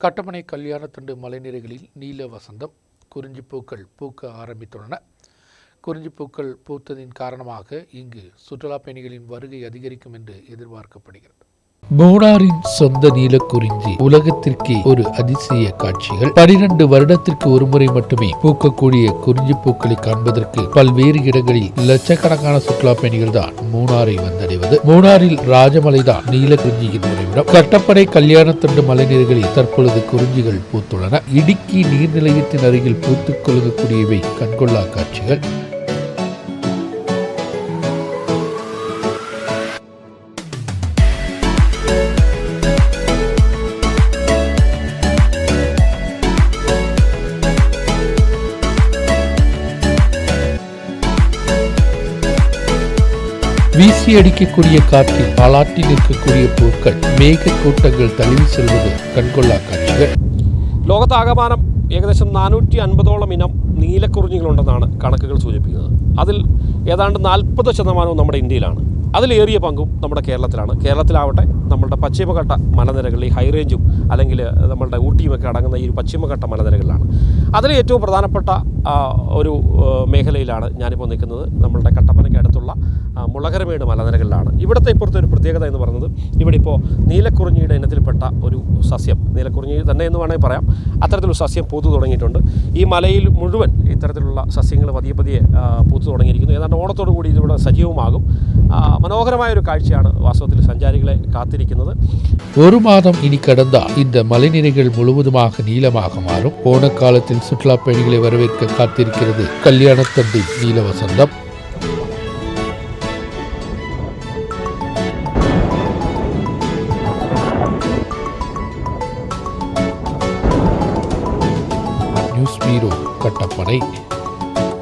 கட்டமனை கல்யாணத்தண்டு மலைநிரைகளில் நீல வசந்தம் குறிஞ்சிப்பூக்கள் பூக்க ஆரம்பித்துள்ளன. குறிஞ்சிப்பூக்கள் பூத்ததின் காரணமாக இங்கு சுற்றுலா பயணிகளின் வருகை அதிகரிக்கும் என்று எதிர்பார்க்கப்படுகிறது. மூணாரின் சொந்த நீலக்குறிஞ்சி உலகத்திற்கே ஒரு அதிசய காட்சிகள். 12 வருடத்திற்கு ஒருமுறை மட்டுமே பூக்கக்கூடிய குறிஞ்சி பூக்களை காண்பதற்கு பல்வேறு இடங்களில் லட்சக்கணக்கான சுற்றுலா பயணிகள் தான் மூணாரை வந்தடைவது. மூணாரில் ராஜமலைதான் நீலக்குறிஞ்சியின் உறைவிடம். கட்டப்படை கல்யாணத்தண்டு மலைநீர்களில் தற்பொழுது குறிஞ்சிகள் பூத்துள்ளன. இடுக்கி நீர்நிலையத்தின் அருகில் பூத்துக் கொள்ளக்கூடியவை கண்கொள்ளா காட்சிகள். வீசி அடிக்கக்கூடிய காற்றில் பாலாட்டி நிற்கக்கூடிய பூக்கள், மேக கூட்டங்கள் தழுவி செல்வது கண்கொள்ளா காட்சிகள். ലോകത്താകമാനം ഏകദേശം 450ഓളം ഇനം നീലക്കുറിഞ്ഞികളുണ്ടെന്നാണ് കണക്കുകൾ സൂചിപ്പിക്കുന്നത്. അതിൽ ഏതാണ്ട് 40% നമ്മുടെ ഇന്ത്യയിലാണ്. അതിലേറിയ പങ്കും നമ്മുടെ കേരളത്തിലാണ്. കേരളത്തിലാവട്ടെ നമ്മളുടെ പശ്ചിമഘട്ട മലനിരകളിൽ ഈ ഹൈ റേഞ്ചും അല്ലെങ്കിൽ നമ്മളുടെ ഊട്ടിയുമൊക്കെ അടങ്ങുന്ന ഈ പശ്ചിമഘട്ട മലനിരകളിലാണ്. അതിൽ ഏറ്റവും പ്രധാനപ്പെട്ട ഒരു മേഖലയിലാണ് ഞാനിപ്പോൾ നിൽക്കുന്നത്. നമ്മളുടെ കട്ടപ്പനയ്ക്ക് അടുത്തുള്ള മുളകരമേട് മലനിരകളിലാണ്. ഇവിടുത്തെ ഇപ്പുറത്തെ ഒരു പ്രത്യേകത എന്ന് പറയുന്നത് ഇവിടെ ഇപ്പോൾ നീലക്കുറിഞ്ഞിയുടെ ഇനത്തിൽപ്പെട്ട ഒരു സസ്യം, നീലക്കുറിഞ്ഞി തന്നെ എന്ന് വേണമെങ്കിൽ പറയാം, അത്തരത്തിലൊരു സസ്യം പൂത്തു തുടങ്ങിയിട്ടുണ്ട്. ഈ മലയിൽ മുഴുവൻ ഇത്തരത്തിലുള്ള സസ്യങ്ങൾ പതിയെ പൂത്തു തുടങ്ങിയിരിക്കുന്നു. ഏതാണ്ട് ഓണത്തോടു കൂടി ഇതിവിടെ സജീവമാകും. മനോഹരമായ ഒരു കാഴ്ചയാണ് വാസ്തവത്തിൽ സഞ്ചാരികളെ കാത്തിരിക്കുന്നത്. ஒரு மாதம் இனி கடந்தால் இந்த மலைநிரைகள் முழுவதுமாக நீளமாக மாறும். ஓணக்காலத்தில் சுற்றுலா பயணிகளை வரவேற்க காத்திருக்கிறது கல்யாணத்தண்டின் நீல வசந்தம். நியூஸ் பீரோ, கட்டப்பனை.